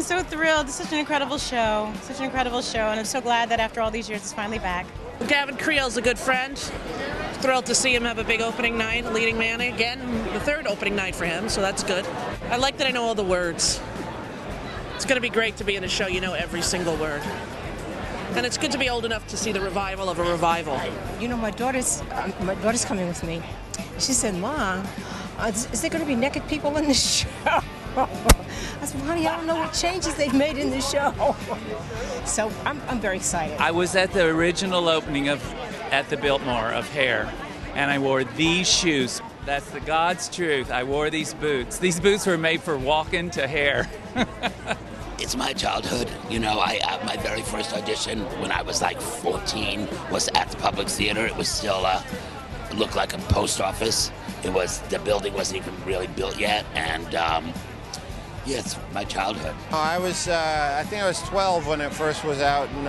I'm so thrilled. It's such an incredible show. Such an incredible show, and I'm so glad that after all these years it's finally back. Gavin Creel's a good friend. Thrilled to see him have a big opening night, leading man again, the third opening night for him, so that's good. I like that I know all the words. It's going to be great to be in a show you know every single word. And it's good to be old enough to see the revival of a revival. You know, my daughter's coming with me. She said, "Mom, is there going to be naked people in the show?" I said, "Honey, I don't know what changes they've made in the show." So I'm very excited. I was at the original opening at the Biltmore of Hair, and I wore these shoes. That's the God's truth. I wore these boots. These boots were made for walking to Hair. It's my childhood. You know, my very first audition when I was like 14 was at the Public Theater. It was still it looked like a post office. The building wasn't even really built yet, and yeah, it's my childhood. I think I was 12 when it first was out, and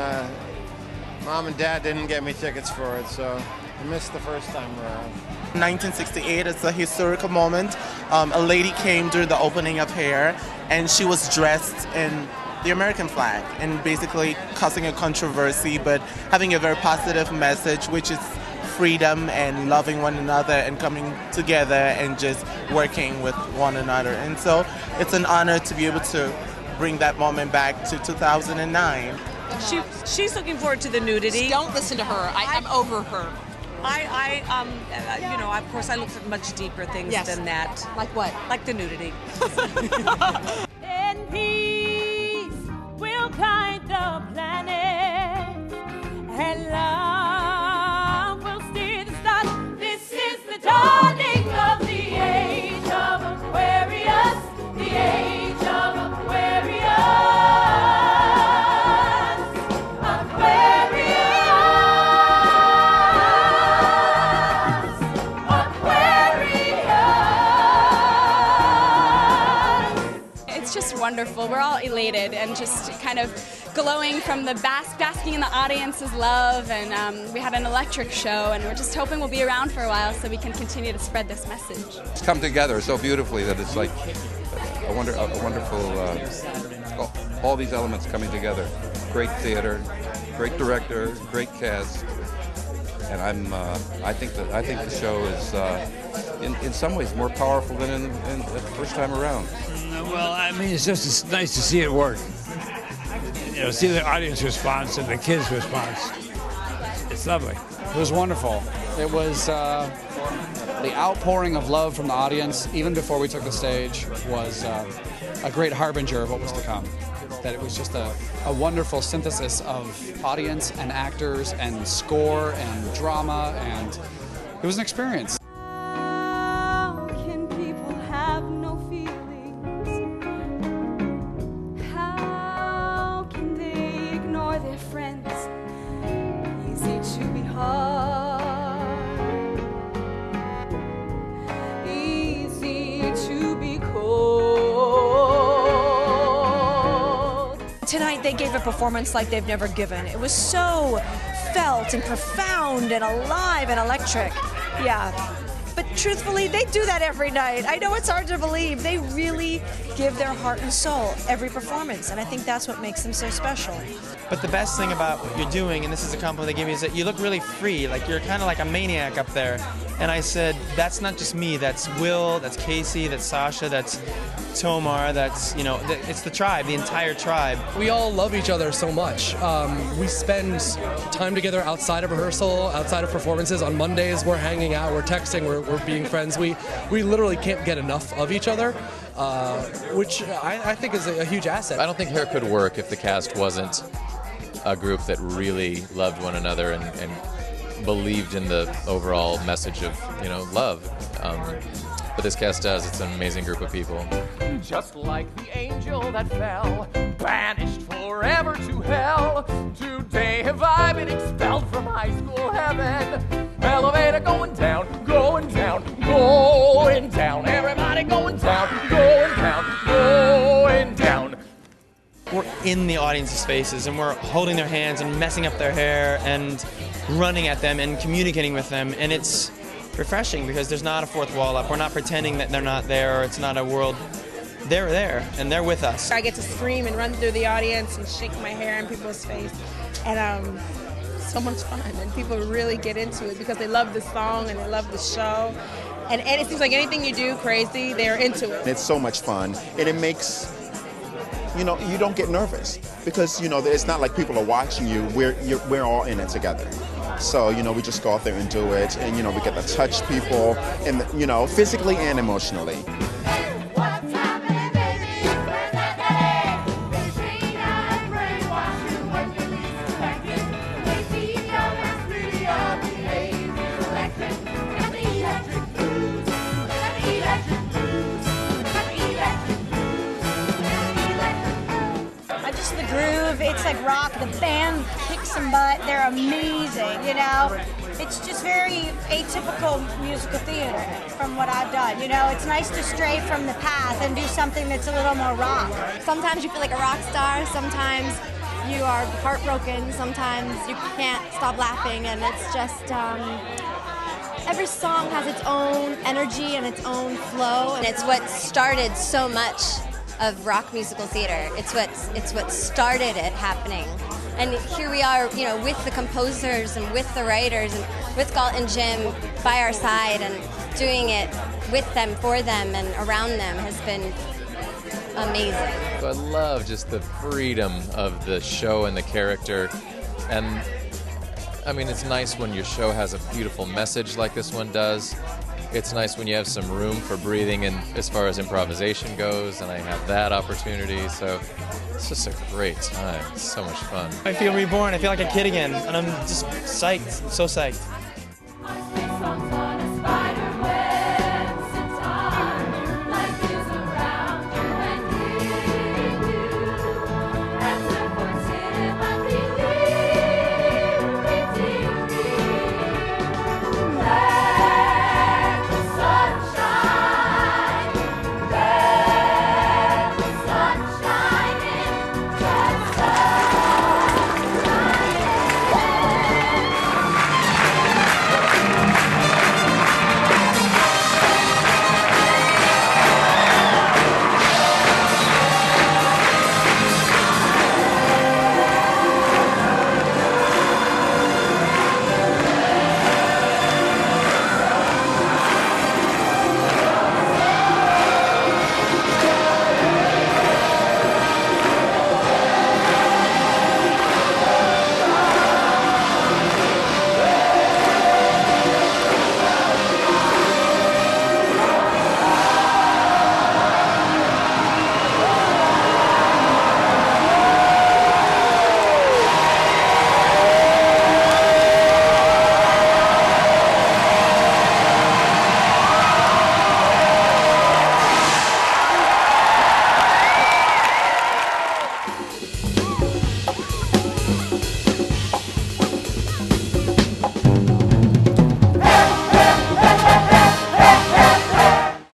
Mom and Dad didn't get me tickets for it, so I missed the first time around. 1968 is a historical moment. A lady came during the opening of Hair, and she was dressed in the American flag and basically causing a controversy, but having a very positive message, which is freedom and loving one another and coming together and just working with one another. And so it's an honor to be able to bring that moment back to 2009. She's looking forward to the nudity. Don't listen to her. I'm over her. You know, of course, I look for much deeper things than that. Like what? Like the nudity. And peace will guide the planet, and love will steer the stars. This is the dawning of the age of Aquarius, the age of Aquarius. Wonderful. We're all elated and just kind of glowing from the basking in the audience's love, and we had an electric show, and we're just hoping we'll be around for a while so we can continue to spread this message. It's come together so beautifully that it's like a wonderful, all these elements coming together. Great theater, great director, great cast, and I think the show is in some ways more powerful than in the first time around. Well, I mean, it's just nice to see it work. You know, see the audience response and the kids' response. It's lovely. It was wonderful. It was the outpouring of love from the audience, even before we took the stage, was a great harbinger of what was to come. That it was just a wonderful synthesis of audience and actors and score and drama, and it was an experience. How can people have no feelings? How can they ignore their friends? Easy to be hard, easy to be cold. Tonight they gave a performance like they've never given. It was so felt and profound and alive and electric. Yeah. But truthfully, they do that every night. I know it's hard to believe. They really give their heart and soul every performance, and I think that's what makes them so special. But the best thing about what you're doing, and this is a compliment they give me, is that you look really free. Like you're kind of like a maniac up there. And I said, that's not just me. That's Will, that's Casey, that's Sasha, that's Tomar, that's, you know, it's the tribe, the entire tribe. We all love each other so much. We spend time together outside of rehearsal, outside of performances. On Mondays, we're hanging out, we're texting, we're being friends. We literally can't get enough of each other, which I think is a huge asset. I don't think Hair could work if the cast wasn't a group that really loved one another and believed in the overall message of, you know, love. But this cast does. It's an amazing group of people. Just like the angel that fell, banished forever to hell, today have I been expelled from high school heaven. Elevator going down, going down, going down. Everybody going down, going down, going down. We're in the audience's faces, and we're holding their hands and messing up their hair and running at them and communicating with them, and it's refreshing because there's not a fourth wall up. We're not pretending that they're not there, or it's not a world they're there and they're with us. I get to scream and run through the audience and shake my hair in people's face, and so much fun. And people really get into it because they love the song and they love the show. And it seems like anything you do crazy, they're into it. It's so much fun, and it makes, you don't get nervous because, it's not like people are watching you. We're all in it together. So, we just go out there and do it, and, we get to touch people, and, physically and emotionally. The groove, it's like rock. The band kicks some butt. They're amazing, It's just very atypical musical theater from what I've done. It's nice to stray from the path and do something that's a little more rock. Sometimes you feel like a rock star. Sometimes you are heartbroken. Sometimes you can't stop laughing, and it's just every song has its own energy and its own flow. And it's what started so much of rock musical theater. It's what started it happening. And here we are, with the composers and with the writers and with Galt and Jim by our side and doing it with them, for them, and around them has been amazing. So I love just the freedom of the show and the character. And I mean, it's nice when your show has a beautiful message like this one does. It's nice when you have some room for breathing and as far as improvisation goes, and I have that opportunity, so it's just a great time. It's so much fun. I feel reborn. I feel like a kid again, and I'm just psyched. I'm so psyched.